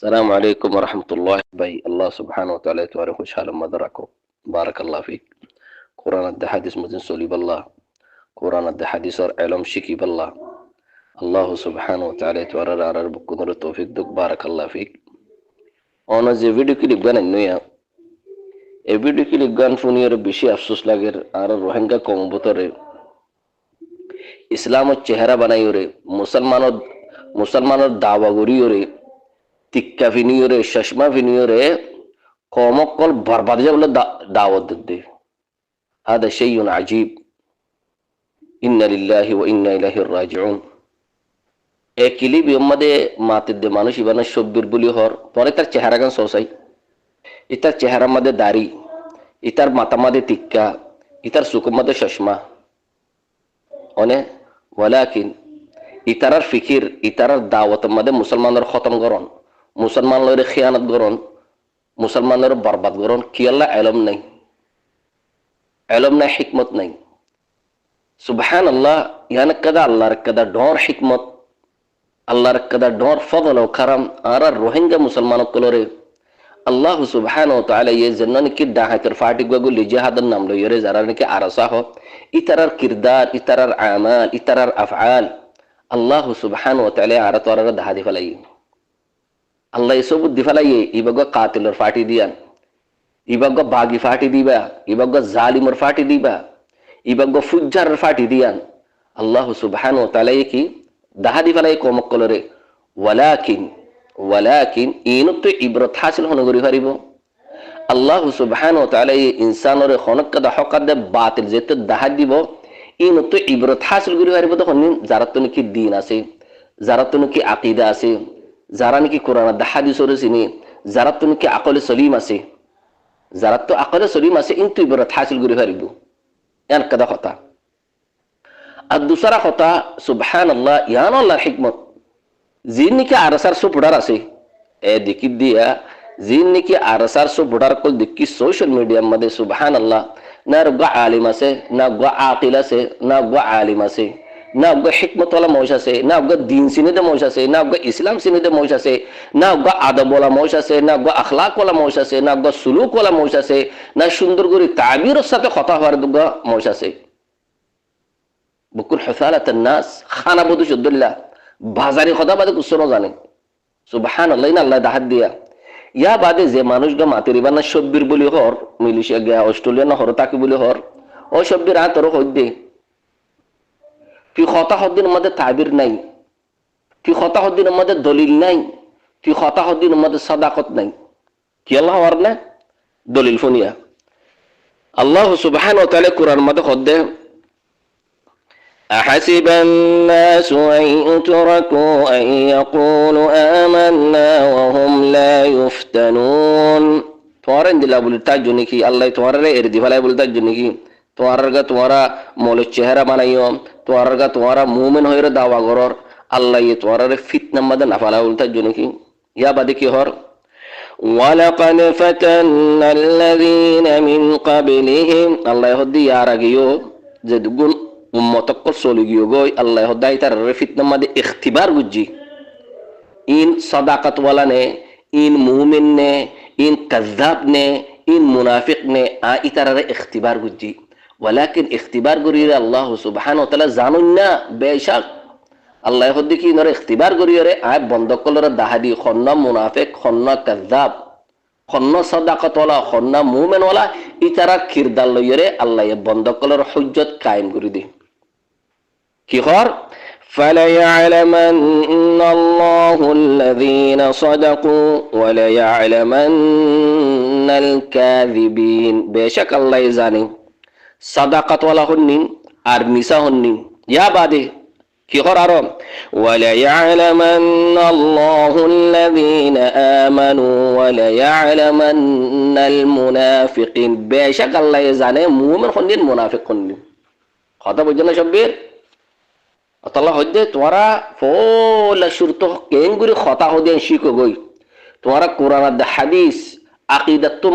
السلام عليكم ورحمة الله باي الله سبحانه وتعالى تواري خوش حال مدركو بارك الله فيك قرآن الدى حديث مدين سولي بالله قرآن الدى حديث علم شكي بالله الله سبحانه وتعالى تواري رارا بكو نور التوفيق دوك بارك الله فيك أنا زي فيديو كليب غانا نويا এই video clip গান শুনিয়ে বেশি আফসোস লাগে আর রোহিঙ্গা কমবতরে ইসলামের চেহারা বানাই রে মুসলমানের দাওয়া করি রে টিক্কা ফিনিও রে চশমা ফিনিও রে কমকল বরবাদ বলে দাওয়াত দিতে هذا شيء عجيب إنا لله وإنا إليه راجعون এই ক্লিপ মধ্যে মাতিদে মানুষ ইবানা সব্বির বলি হর পরে তার চেহারা গান সোসাই ইতার চেহারার মধ্যে দাড়ি ইতার মাথা মধ্যে টিক্কা ইতার সুকুর মধ্যে চশমা অনে ওয়ালাকিন ইতারার ফিকির ইতারার দাওয়াতের মধ্যে মুসলমানের খতম করন মুসলমানের খিয়ানত করন মুসলমানের বরবাদ করন কি আল্লাহ ইলম নাই হিকমত নাই সুবহানাল্লাহ ইয়ানা কাদা আল্লাহর কাদা ডর হিকমত আল্লাহর কাদা ডর ফজল ও কারাম আর রোহিঙ্গা মুসলমানসকলরে আল্লাহ সুবহানাহু ওয়া তাআলা এই জন্য নাকি ডাহাতের ফাটিক গুলো জিহাদের নাম লইরে যারা নাকি আরাসা হ ইতারার কিরদার ইতারার আমাল ইতারার আফআল আল্লাহ সুবহানাহু ওয়া তাআলা আর তোরার দাহাদি ফলাই আল্লাহ এসব বুদ্ধি ফলাই ইবাগ কাতিলর ফাটি দিয়ান ইবাগ বাগি ফাটি দিবা ইবাগ জালিমর ফাটি দিবা ইবাগ ফুজ্জারের ফাটি দিয়ান আল্লাহ সুবহানাহু ওয়া তাআলা কি দাহাদি ফলাই কমকলরে ওয়ালাকিন ইনতো ইবরত হাসিল হন করি পারিব আল্লাহ সুবহানাহু ওয়া তাআলা ইনসানর খনকদা হকদে বাতিল যেতে দাহাদ দিব ইনতো ইবরত হাসিল করি পারিব তখন যারা তো নাকি দ্বীন আছে যারা তো নাকি আকীদা আছে যারা নাকি কোরআন দা হাদিসের চিনি যারা তো নাকি আকলে সলিম আছে যারা তো আকলে সলিম আছে ইনতো ইবরত হাসিল করি পারিব এন কদা কথা আর দুসরা কথা সুবহানাল্লাহ ইয়ান আল্লাহর হিকমত জিন নাকি আরসার সো বুড়ার আছে এ দেখি দিয়া জিন নাকি আরসার সো বুড়ার কল দেখি সোশ্যাল মিডিয়ার মধ্যে সুবহানাল্লাহ না গো আলিম আছে না গো আকিল আছে না গো আলিম আছে না গো হিকমত ওয়ালা মৌশ আছে না গো দ্বীন সিনেদে মৌশ আছে না গো ইসলাম সিনেদে মৌশ আছে না গো আদব ওয়ালা মৌশ আছে না গো আখলাক ওয়ালা মৌশ আছে না গো সুলুক ওয়ালা মৌশ আছে না সুন্দর করে তাবিরের সাথে কথা হওয়ার গো মৌশ আছে বুকুল হুসালাতান নাস খানা বদু শুদ্দুল্লাহ বাজারি কথা বাদে কুসরো জানে সুবহানাল্লাহ ইন আল্লাহ দাহাদ দিয়া ইয়া বাদে যে মানুষ গা মাতের ইবানা সব্বির বলি হর মিলিশিয়া গা অস্ট্রেলিয়া না হর তাকি বলি হর ও সব্বির আতর হইদে ফি খতা হদ্দিন মধ্যে তাবির নাই ফি খতা হদ্দিন মধ্যে দলিল নাই ফি খতা হদ্দিন মধ্যে সাদাকত নাই কি আল্লাহ হর না দলিল ফনিয়া আল্লাহ সুবহানাহু ওয়া তাআলা কুরআন মধ্যে হদ্দে أحسب الناس أن يتركوا أن يقولوا آمنا وهم لا يفتنون توارن দিলা বলি তার জন্য কি আল্লাহ তোমারে এর দিফালাই বলি তার জন্য কি তোমারা মৌলের চেহারা বানাইও তোমারা মুমিন হইরে দাওয়া করর আল্লাহ তোমারে ফিতনা মধ্যে না ফালা বলি তার জন্য কি ইয়া বাদে কি হর ওয়ালাকাদ ফাতান্না আল্লাযীনা মিন ক্বাবলিহিম আল্লাহ হদি আর আগিও যে দুগুন উম্মতকল চলি গিয়ে গই আল্লাহ হদাই তার ফিতনা মধ্যে ইখতিবার গুজি ইন সাদাকাত ওয়ালা নে ইন মুমিন নে ইন কাযাব নে ইন মুনাফিক নে আ ইতারারে ইখতিবার গুজি ওয়ালাকিন ইখতিবার গরিরে আল্লাহ সুবহানাহু ওয়া তাআলা জানুন না বেশক আল্লাহ হদি কি নরে ইখতিবার গরিরে আ বন্দকলরে দাহাদি খন্না মুনাফিক খন্না কাযাব খন্না সাদাকাত ওয়ালা খন্না মুমিন ওয়ালা ইতারা কিরদার লইরে আল্লাহ বন্দকলর হুজ্জত কায়েম করি দে কি হর فَلَيَعْلَمَنَّ اللَّهُ الَّذِينَ صَدَقُوا وَلَيَعْلَمَنَّ الْكَاذِبِينَ বেশক আল্লাহ জানে সাদাকাত ওয়ালা হন্নিন আর মিছা হন্নিন ইয়া বাদে কি হর আর وَلَيَعْلَمَنَّ اللَّهُ الَّذِينَ آمَنُوا وَلَيَعْلَمَنَّ الْمُنَافِقِينَ বেশক আল্লাহ জানে মুমিন হন্নিন মুনাফিক হন্নিন কথা বুঝছেন না সব্বির আল্লাহ হদ্দে তোরা ফলা শুরত কেঙ্গুরি খতা হদে শিখো গই তোরা কোরআন দা হাদিস আকীদাত তো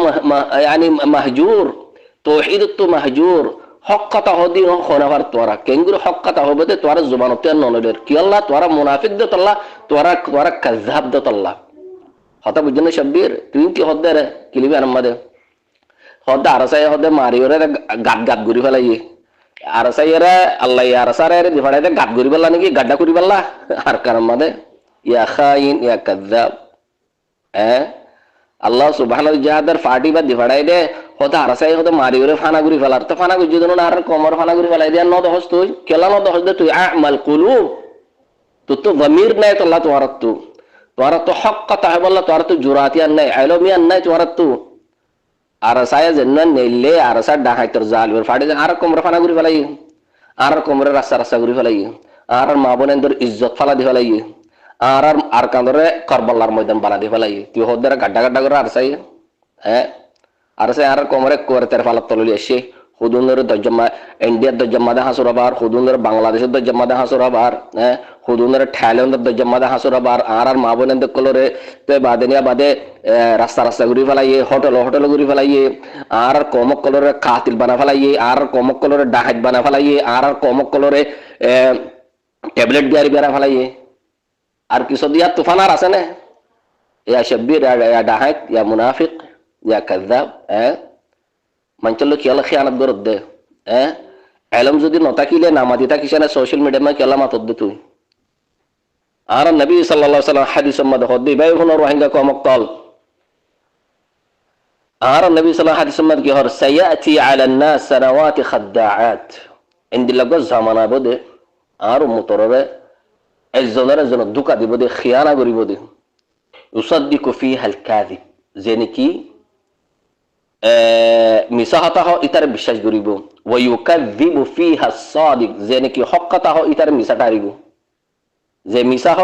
ইয়ানি মাহজুর তাওহীদ তো মাহজুর হক কথা হদি খনাবার তোরা কেঙ্গুরি হক কথা হবে তোরা জবানতে ননদের কি আল্লাহ তোরা মুনাফিক দে আল্লাহ তোরা কাযাব দে আল্লাহ কথা বুঝছেন না শব্বির তুই কি হদ্দে রে কিলিবি আনমাদে হদ্দে আরসাই হদ্দে মারি ওরে গাত গাত ঘুরি ফেলাই আরসাই এরা আল্লাহ আরসারে দি ফাড়াইতে গাত ঘুরি ফেললা নাকি গাড্ডা করি ফেললা আর কারণ মাদে ইয়া খাইন ইয়া কাযযাব আল্লাহ সুবহানাহু জাহাদার ফাটি বা দি ফাড়াই দে হতে আরসাই হতে মারি ওরে ফানা ঘুরি ফেলার তো ফানা গুজি দেন আর কমর ফানা ঘুরি ফেলাই দিয়া নদ হস তুই কেলা নদ হস দে তুই আমাল কুলুব তো জমির নাই তো আল্লাহ তোরা তো হক কথা হয় বললা তোরা তো জুরাতিয়ান নাই আইলমিয়ান নাই তোরা তো আরসায় জেন্নান নেইলে আরসা ডাহাই তোর জালবের ফাড়ি আর কমর ফানা ঘুরি ফেলাই আর কমরে রাস্তা রাস্তা ঘুরি ফেলাই আর মা বোনের ইজ্জত ফালা দি ফেলাই আর কান্দরে করবল্লার ময়দান বালা দি ফেলাই তুই হদ্দারা গাড্ডা গাড্ডা করে আরসাই আরসাই আর কমরে করে তের ফালাত তললি এসে হুদুনের দজ্জমা ইন্ডিয়ার দজ্জমাদে হাসুরাবার হুদুনের বাংলাদেশের দজ্জমাদে হাসুরাবার হুদুনের থাইল্যান্ডের দজ্জমাদে হাসুরাবার আর মা বোনের কলরে তে বাদেনিয়া বাদে রাস্তা রাস্তা ঘুরি ফেলাইয়ে হোটেল ঘুরি ফেলাইয়ে আর কমক কলরে কাতিল বানা ফেলাইয়ে আর কমক কলরে ডাহাত বানা ফেলাইয়ে আর কমক কলরে ট্যাবলেট দিয়ারি বেড়া ফেলাইয়ে আর কিছু দিয়া তুফান আর আছে না ইয়া শব্বির ইয়া ডাহাত ইয়া মুনাফিক ইয়া কাযযাব মাঞ্চল খেয়াল খেয়ানত গরত দে এলম যদি নতাকিলে নামাদি থাকিস না সোশ্যাল মিডিয়া মা কেলা মাতত দে তুই আর নবী সাল্লাল্লাহু আলাইহি ওয়াসাল্লাম হাদিস মধ্যে হদ্দি বাই হুন রোহিঙ্গা কমক তল আর নবী সাল্লাল্লাহু হাদিস মধ্যে কি হর সায়াতি আলা الناس سنوات خداعات ইনদিলাগ জামানা বদে আর মুতররে একজনের জন ধোকা দিব দে খিয়ানা করিব দে ইউসাদ্দিকু ফিহা আল কাযিব জেনেকি মিছা হতা হ ইতারে বিশ্বাস করিব ওয়ায়ুকাযযিবু ফিহা সাদিক যে নাকি হক কথা হ ইতারে মিছা টারিব যে মিছা হ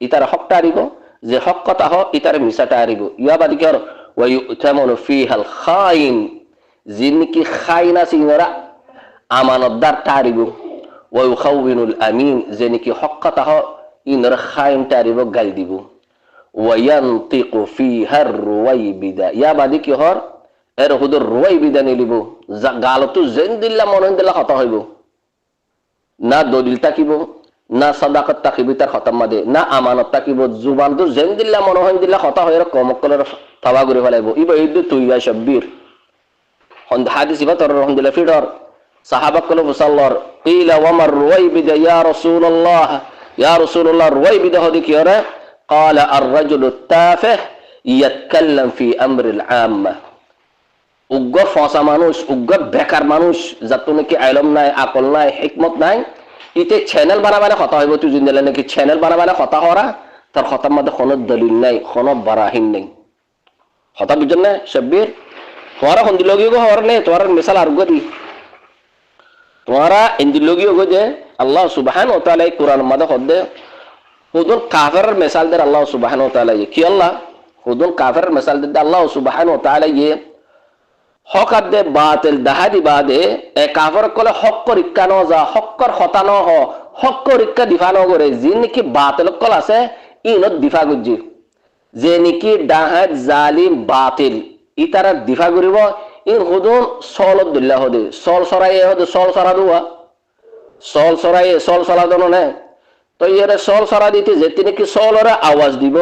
ইতারে হক টারিব যে হক কথা হ ইতারে মিছা টারিব ইয়া বাদি কি হর ওয়ায়ুতামানু ফিহাল খাইন যে নাকি খাইনা সিনরা আমানতদার টারিব ওয়ায়ুখাউবিনুল আমিন যে নাকি হক কথা হ ইনরা খাইন টারিব গাল দিব ওয়ায়ানতিকু ফিহার রুয়াইবিদা ইয়া বাদি কি হর এর হুদুর রুয়াই বিদানি লিব গালতো জেন দিল্লা মনন দিল্লা হতা হইব না দলিল তাকিব না সাদাকত তাকিব তার খতম মাদে না আমানত তাকিব জুবান তো জেন দিল্লা মনন দিল্লা হতা হইর কমকলের তাওয়া করে ফেলাইব ইবা ইদু তুইয়া শব্বির হন হাদিস ইবা তর রহমতুল্লাহ ফিডর সাহাবা কল মুসাল্লার ইলা ওয়ামার রুয়াই বিদা ইয়া রাসূলুল্লাহ রুয়াই বিদা হদি কি হরে قال الرجل التافه يتكلم في امر العامه উগ্র ফসা মানুষ উগ্র বেকার মানুষ যার নাকি আইলম নাই আকল নাই হিকমত নাই ইতে চ্যানেল বানাবানে কথা হইব তুই জিন্দেলে নাকি চ্যানেল বানাবানে কথা হরা তার কথার মধ্যে কোনো দলিল নাই কোনো বারাহিন নেই কথা বুঝছেন না শব্বির তোমারা হন্দিলগীয় হওয়ার নেই তোমার মিসাল আর গদি তোমারা ইন্দিলগীয় গো যে আল্লাহ সুবহানাহু ওয়া তাআলা কোরআন মধ্যে হদে হুদুল কাফিরের মিসাল দে আল্লাহ সুবহানাহু ওয়া তাআলা কি আল্লাহ হুদুল কাফিরের মিসাল দে আল্লাহ সুবহানাহু ওয়া তাআলা হক আদে বাতিল দাহাদি বাদে এ কাফর কলে হক পরীক্ষা ন যা হক্কর হতা ন হ হক পরীক্ষা দিফা ন করে যে নাকি বাতিল কল আছে ইনত দিফা গুজি যে নাকি দাহাদ জালিম বাতিল ইতারা দিফা করিব ইন হুদুন সলত দিল্লাহ হদে সল সরাই হদে সল সরা দুয়া সল সরাই সল সরা দন নে তো ইয়ারে সল সরা দিতে যেতে নাকি সলরে আওয়াজ দিব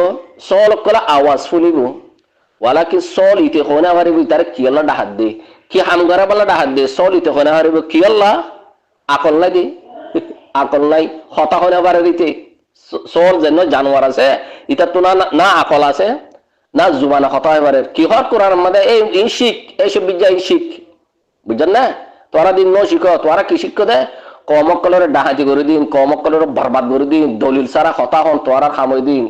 সল কলে আওয়াজ ফুলিব ওয়ালাকিন সল ইতে হোনা হারিব তার কি আল্লাহ ডাহাত দে কি হামগারা বলা ডাহাত দে সল ইতে হোনা হারিব কি আল্লাহ আকল নাই দে আকল নাই হতা হোনা পারে দিতে সল যেন জানোয়ার আছে ইটা তো না আকল আছে না জুবানা হতা হয় পারে কি হর কোরআন মধ্যে এই ইনশিক এইসব বিদ্যা ইনশিক বুঝছেন না তোরা দিন ন শিখ তোরা কি শিখ দে কমকলরে ডাহাতি করে দিন কমকলরে বরবাদ করে দিন দলিল সারা হতা হন তোরা খামই দিন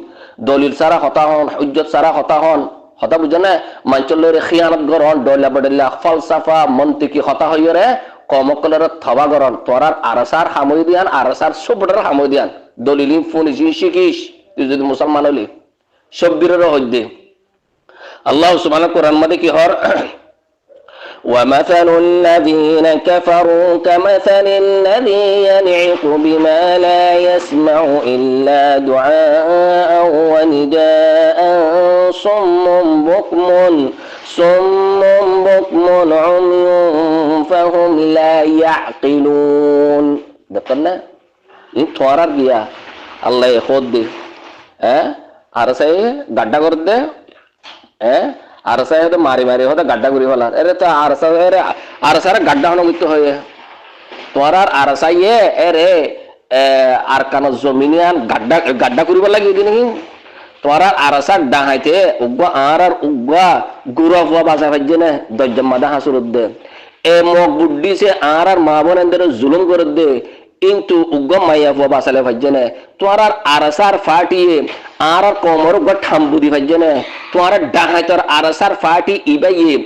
দলিল সারা হতা হন হুজ্জত সারা হতা হন হতা বুঝছেন না মাঞ্চলের খিয়ানত গরণ ডলা বডলা ফলসাফা মন্তিকি হতা হইরে কমকলের থবা গরণ তোরার আরসার হামই দিয়ান আরসার সুবডার হামই দিয়ান দলিলিন ফুনিসি শিকিস তুই যদি মুসলমান হলি শব্বিরের হইদে আল্লাহ সুবহানাহু কোরআন মধ্যে কি হর ومثل الذين كفروا كمثل الذي ينعق بما لا يسمع إلا دعاء ونداء صم بكم عمي فهم لا يعقلون দেখনা এই তোরার গিয়া আল্লাহ খোদ দে আর সে গাড্ডা করে দে আরসাই হয়তো মারি মারি হয়তো গাড্ডা করি ফেলার এরে তো আরসারে গাড্ডা হন মৃত্যু হয়ে তোমার আর আরসাইয়ে এরে আর কান জমিনিয়ান গাড্ডা গাড্ডা করিব লাগে নাকি তোমার আর আরসার ডাহাইতে উগ্গা আর উগ্গা গুড়া ফুয়া বাসা ভাজ্যে না দজ্জাম মাদা হাসুর দে এ মগ বুদ্ধি সে আর মা বোন এদের জুলুম করে দে কিন্তু উগ্গা মাইয়া ফুয়া বাসালে ভাজ্যে না তোমার আর আরসার ফাটিয়ে আর কমর উগ্গা ঠাম্বুদি ভাজ্যে না তোমার ডাহাইতর আরসার ফাটি ইবাইয়ে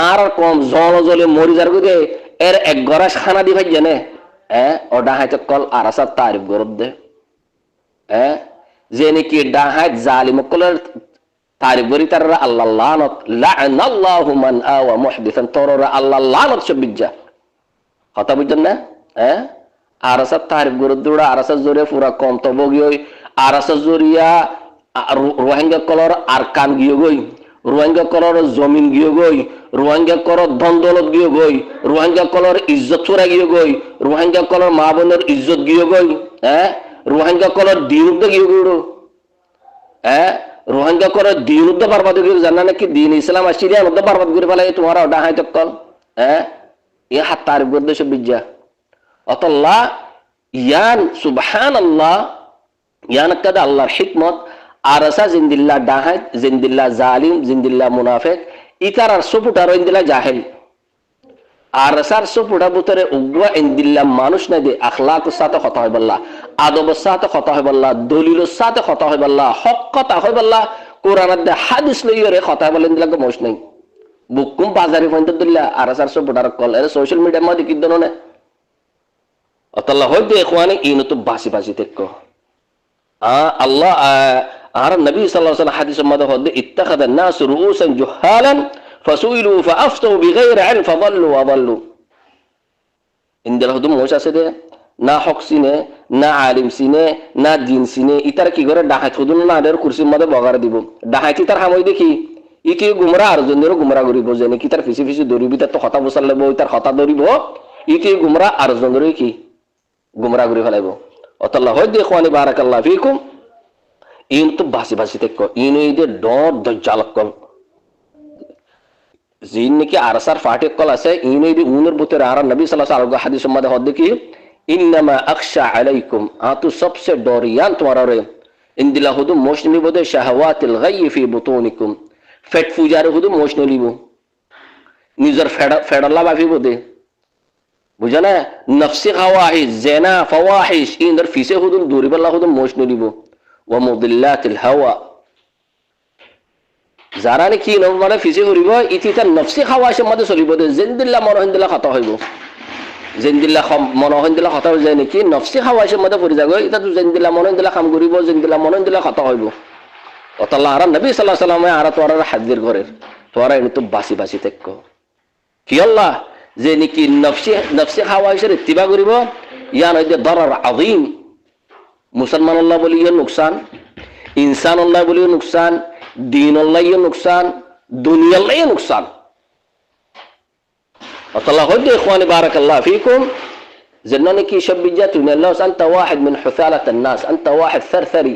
আর কম জল জলে মরি যার দে এর এক গরাস খানা দি ভাজ্যে না ও ডাহাইতে কল আরসার তারিফ গরব দে যে নাকি ডাহাইত জালিম কলের তারিফ করি তারা আল্লাহ লানত লা'নাল্লাহু মান আওয়া মুহদিসান তররা আল্লাহ লানত সবিজ্জা কথা বুঝছেন না আরসার তারিফ গরব দুড়া আরসার জোরে পুরা কম তবগি ওই আরসার জরিয়া রোহিঙ্গা কলর আরকান গিয়ে গই রোহিঙ্গা কলর জমিন গিয়ে গই রোহিঙ্গা কলর ধন দৌলত গিয়ে গই রোহিঙ্গা কলর ইজ্জত চোরা গিয়ে গই রোহিঙ্গা কলর মা বোনের ইজ্জত গিয়ে গই রোহিঙ্গা কলর দিন উদ্দে গিয়ে গইড়ো রোহিঙ্গা কলর দিন উদ্দে বরবাদ করে জানা নাকি দিন ইসলাম আসিরিয়ান উদ্দে বরবাদ করে ফেলাই তোমার ওটা হাই তকল এ হাত তারিফ করতে সব বিজ্জা অতল্লাহ ইয়ান সুবহানাল্লাহ ইয়ান কাদা আল্লাহর হিকমত আরসা জিন্দিল্লাহ ডাহাত জিন্দিল্লাহ জালিম জিন্দিল্লাহ মুনাফিক ইতারার সুপুটার ইন্দিল্লাহ জাহিল আরসার সুপুটা ভিতরে উগ্রা ইন্দিল্লাহ মানুষ না দে আখলাকের সাথে কথা হয় বল্লাহ আদবের সাথে কথা হয় বল্লাহ দলিলের সাথে কথা হয় বল্লাহ হক কথা হয় বল্লাহ কোরআনের দে হাদিস লইরে কথা হয় বলেন দিলা মোশ নাই বুকুম বাজারে পয়েন্ট দিল্লাহ আরসার সুপুটার কল এর সোশ্যাল মিডিয়া মধ্যে কি দনো না আল্লাহ হইতে ইখওয়ানি ইনো তো বাসি বাসি দেখো আল্লাহ আর নবী সাল্লাল্লাহু আলাইহি ওয়াসাল্লাম হাদিসের মধ্যে হচ্ছে ইত্তাখাযান নাস রুউসান জুহালান ফাসুইলু ফাআফতু বিগাইরি ইলম ফাদাল্লু ওয়া দাল্লু ইনদের হুদুম মোশ আছে দে না হক সিনে না আলিম সিনে না দিন সিনে ইতার কি করে ডাহাত হুদুম না দের কুরসির মধ্যে বগার দিব ডাহাতি তার হামই দেখি ইকি গুমরা আর জনেরও গুমরা করিব যে নাকি তার ফিসি ফিসি দরিবি তার তো কথা বসালে বই তার কথা দরিব ইকি গুমরা আর জনেরও কি গুমরা করে ফেলাইব অতল্লাহ হয় দেখওয়ানি বারাকাল্লাহ ফিকুম ইন তো বাসি বাসি দেখো ইন ইদে ডর দজ্জাল কল জিন নাকি আরসার ফাটিক কল আছে ইন ইদে উনের ভিতরে আর নবী সাল্লাল্লাহু আলাইহি ওয়াসাল্লাম হাদিসের মধ্যে হদ দেখি ইন্নামা আখশা আলাইকুম আতু সবসে ডরিয়ান তোমারে ইনদিলা হুদু মোশনি বদে শাহওয়াতিল গায়ি ফি বুতুনিকুম ফেট ফুজারে হুদু মোশনি লিব নিজের ফেডাল্লা বাফি বদে বুঝা না নফসি খাওয়াহিস জেনা ফাওয়াহিস ইনদের ফিসে হুদুম দূরিবাল্লাহ হুদুম মোশনি লিব ওয়া মুদিল্লাতিল হাওয়া যারা নাকি মানে ফিসে করিব ইতি তার নফসি খাওয়াহিসের মধ্যে চলিব জিন্দিল্লাহ মনহিন্দিল্লাহ খাতা হইব জিন্দিল্লাহ মনহিন্দিল্লাহ খাতা হয়ে যায় নাকি নফসি খাওয়াহিসের মধ্যে পড়ে যাব এটা তো জিন্দিল্লাহ মনহিন্দিল্লাহ কাম করিব জিন্দিল্লাহ মনহিন্দিল্লাহ খাতা হইব অতাল্লাহ আর নবী সাল্লাল্লাহু আলাইহি ওয়াসাল্লাম আর তোরা হাজির ঘরের তোরা এনে তো বাসি বাসি থাকো কি আল্লাহ যে নাকি নফসি খাওয়াহিসের ইত্তিবা করিব ইয়া নয় দরার আযীম মুসলমান আল্লাহ বলি নুকসান ইনসান আল্লাহ বলি নুকসান দিন আল্লাহ নুকসান দুনিয়া আল্লাহ নুকসান আল্লাহ হদে ইখওয়ানি বারাকাল্লাহ ফিকুম জন্নানি কি শব্বিজা তুন আল্লাহ আনতা ওয়াহিদ মিন হুসালাত الناس انت واحد ثرثري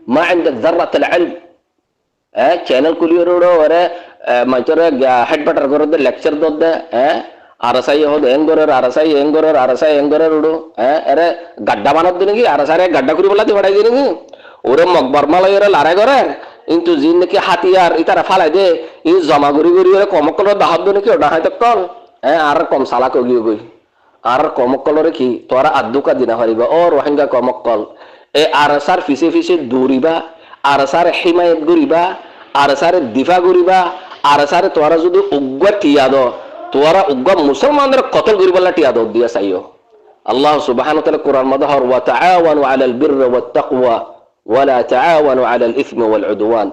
ما عندك ذره العلم চ্যানেল কুলিয়রো ওরে মাইতরে হেডবাটার করে দে লেকচার দে আরসাই হদ এঙ্গরের আরসাই এঙ্গরের উড়ো এরে গাড্ডা বানাত দিন কি আরসারে গাড্ডা করি বলাতে বাড়াই দিন কি ওরে মকবর মালয়ের লারাই করে কিন্তু জিন নাকি হাতিয়ার ইতারা ফালাই দে ই জমা করি ওরে কমকল দাহাত দিন কি ওটা হয়তো কল আর কম সালা কগিয়ে গই আর কমকলরে কি তোরা আদুকা দিনা হারিবা ও রোহিঙ্গা কমকল এ আরসার ফিসে ফিসে দৌড়িবা আরসার হিমায়ত করিবা আরসারে দিফা করিবা আরসারে তোরা যদি উগ্র টিয়া দ তোরা উগ্র মুসলমানদের কতল করিবাল্লা টিয়া দ দিয়া চাইও আল্লাহ সুবহানাহু ওয়া তাআলা কোরআন মধ্যে হর ওয়া তাআওয়ানু আলাল বিররি ওয়াত তাকওয়া ওয়া লা তাআওয়ানু আলাল ইসমি ওয়াল উদওয়ান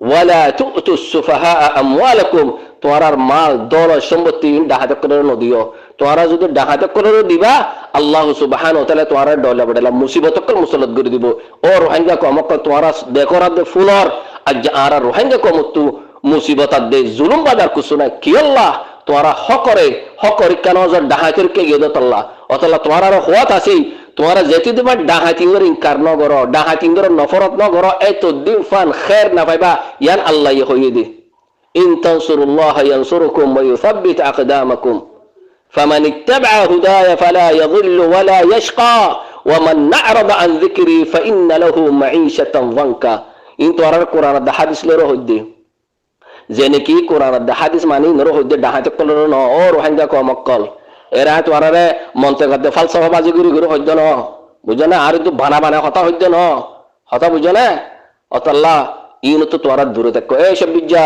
ওয়া লা তু'তুস সুফাহা'a আমওয়ালাকুম তোরার মাল দৌলত সম্পত্তি ডাহাত করে নদিও তোরা যদি ডাহাত করে দিবা আল্লাহ সুবহানাহু ওয়া তাআলা তোরা ডলা বড়লা মুসিবত কল মুসল্লত করে দিব ও রোহিঙ্গা কমক তোরা দেখো রাত ফুলর আজ আর রোহিঙ্গা কমতু মুসিবত দে জুলুম বাদার কুসুনা কি আল্লাহ তোরা হকরে কেন ডাহাতের কে গেদ আল্লাহ অতলা তোরার হওয়াত আছে তোমরা যেতে তোমার ডাহাতিঙ্গর ইনকার ন করো ডাহাতিঙ্গর নফরত ন করো এত দিন ফান খের না পাইবা ইয়ান আল্লাহ হইয়ে দে ইন তানসুরুল্লাহ ইয়ানসুরুকুম ওয়া ইউসাব্বিত আকদামাকুম ফামান ইত্তাবা হুদায়া ফালা ইয়াযিল্লু ওয়া লা ইয়াশকা ওয়া মান আ'রাদা আন যিকরি ফাইন্না লাহু মাঈশাতান যানকা ইন তোরার কোরআন দা হাদিস লেরো হইদে জেনে কি কোরআন দা হাদিস মানি নরো হইদে ডাহাতে কলর ন ও রোহিঙ্গা কমকল এরা তোরারে মন্তে করতে ফালসাফা বাজি গুরি গুরি হইদ ন বুঝো না আর তো বানা বানা কথা হইদ ন কথা বুঝো না অতাল্লাহ ইন তো তোরা দূরে থাকো এ সব বিজ্জা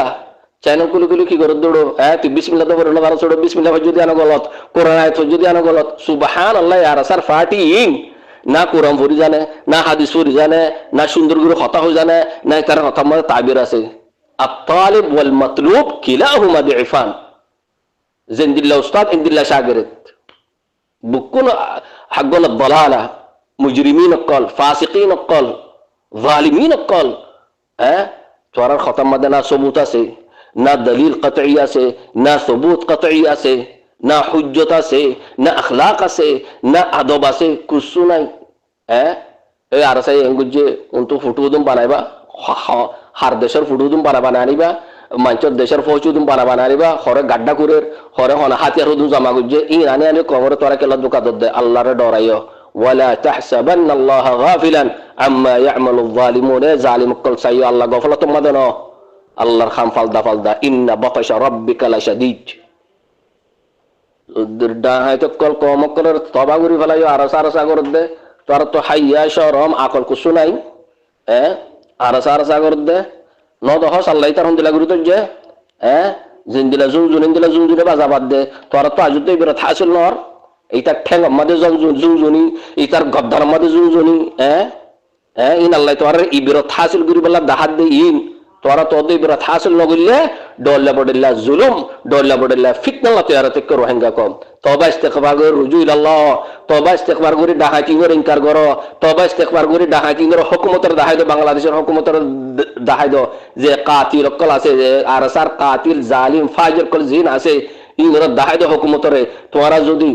চ্যানেল গুলো গুলো কি করে দৌড়ো হ্যাঁ তুই বিসমিল্লাহ তো বলো না তারা ছোড়ো বিসমিল্লাহ যদি আনো গলত কোরআন আয়াত যদি আনো গলত সুবহানাল্লাহ আর সার ফাটি ইন না কোরআন পড়ি জানে না হাদিস পড়ি জানে না সুন্দর করে কথা হই জানে না তার কথা মধ্যে তাবির আছে আত-তালিব ওয়াল মাতলুব কিলাহুমা দিফান জিন্দিল্লাহ উস্তাদ ইন্দিল্লাহ শাগিরদ বুকুন হাগল الضلاله মুজরিমিন কল ফাসিকিন কল জালিমিন কল হ্যাঁ তোর খতম মধ্যে না সবুত আছে না দলিল কতঈ আছে না সবুত কতঈ আছে না হুজ্জত আছে না আখলাক আছে না আদব আছে কিছু নাই হ্যাঁ এই আর সাই এঙ্গুজে উন্তু ফুটুদুম বানাইবা হার দেশের ফুটুদুম বানাবা আনিবা মাঞ্চর দেশের ফৌজুদুম বানাবা আনিবা হরে গাড্ডা করে হরে হনা হাতিয়ার হুদুম জমা গুজে ই আনি আনি কবরে তোরা কেলা দুকা দে আল্লাহরে ডরাইও ওয়ালা তাহসাবান্নাল্লাহ গাফিলান আম্মা ইয়ামালুয যালিমুন জালিম কল সাইয়্যা আল্লাহ গফলত মাদন আল্লাহর খাম ফালদা ইন্না বাতাশা রাব্বিকা লাশাদীদ দা হয়তো কল কম করে তবা করি ফেলাইও আরসা করে দে তোর তো হাইয়া শরম আকল কুসু নাই হ্যাঁ আরসা করে দে ন দহস আল্লাহ তার হন্দিলা গুরু তো যে হ্যাঁ জিন্দিলা জুনজুনে বাজা বাদ দে তোর তো আজুতে বিরত হাসিল নর এইটার ঠেঙ্গ মাঝে জুনজুনি এইটার গদ্দার মাঝে জুনজুনি হ্যাঁ হ্যাঁ ইন আল্লাহ তোর ই বিরত হাসিল করি বলা দাহাত দে ইন তোরা তো বিরত হাসিল নগরলে ডল্লা বডল্লা জুলুম ডল্লা বডল্লা ফিতনা তৈয়ার থেকে রোহিঙ্গা কম তবা ইস্তেগফার করে রুজু ইলাল্লাহ তবা ইস্তেগফার করে ডাহাতি করে ইনকার করো তবা ইস্তেগফার করে ডাহাতি করে হুকুমতের দাহাই দো বাংলাদেশের হুকুমতের দাহাই দো যে কাতিল কল আছে যে আরসার কাতিল জালিম ফাজির কল জিন আছে ইনর দাহাই দো হুকুমতের তোরা যদি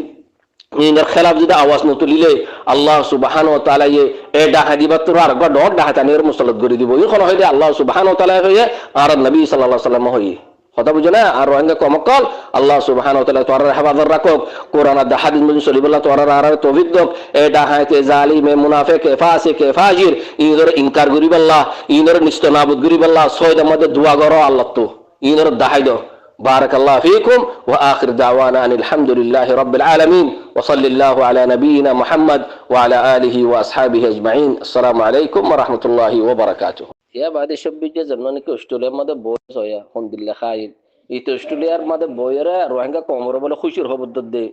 ইনর খেলাফ যদি আওয়াজ ন তুলিলে আল্লাহ সুবহানাহু ওয়া তাআলা এ ডাহাদি বাতর আর গড ডাহাতানের মুসল্লাত করে দিব ইখন হইলে আল্লাহ সুবহানাহু ওয়া তাআলা হইয়ে আর নবী সাল্লাল্লাহু আলাইহি ওয়াসাল্লাম হইয়ে কথা বুঝো না আর রোহিঙ্গা কমকল আল্লাহ সুবহানাহু ওয়া তাআলা তোর হেফাজত রাখুক কোরআন আর হাদিস মধ্যে সলিবুল্লাহ তোর আর তৌফিক দক এ ডাহাতে জালিম মুনাফিক ফাসিক ফাজির ইনর ইনকার করিবাল্লাহ ইনর নিস্তনাবুদ করিবাল্লাহ সয়দ মধ্যে দোয়া করো আল্লাহ তো ইনর দাহাই দো بارك الله فيكم وآخر دعوانا أن الحمد لله رب العالمين وصلى الله على نبينا محمد وعلى آله وأصحابه أجمعين السلام عليكم ورحمة الله وبركاته يا بعد شبي جزمنا كي أستراليا ماذا بويس هيا الحمد لله خاين إيه أستراليا ماذا بويرة روحنا كومورو بلا خوشير هو بدد ده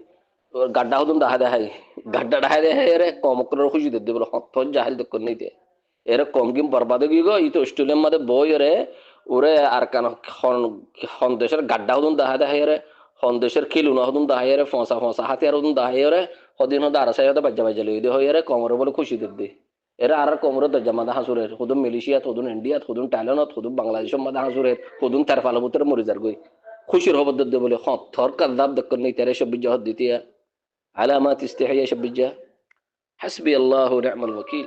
গাড্ডা হদুন দাহা দেখাই গাড্ডা ডাহাই দেখাই এরে কম করে খুশি দিতে বলে হত জাহিল তো করনি দে এরে কম গিম বরবাদ গিয়ে গো ইতো অস্ট্রেলিয়ার মধ্যে বই এরে ওরে আর কান দেশের গাড্ডা হদুন দাহা দেখাই এরে দেশের খিলুন হদুন দাহাই এরে ফসা হাতিয়ার হদুন দাহাই এরে হদিন হদা আর সাইয়দা বাজ্জা লই দে হই এরে কমরে বলে খুশি দিতে এরা আর কমরে দরজা মাদা হাসুরের হুদুম মিলিশিয়াত হুদুম ইন্ডিয়াত হুদুম টাইলানত হুদুম বাংলাদেশের মাদা হাসুরের হুদুম তারফালবুতের মরিজার গই খুশির হবদ দে বলে থর কাযাব দক্কর নেই তেরে সব জহদ দিতিয়া علامات استحياء شبجة حسبي الله ونعم الوكيل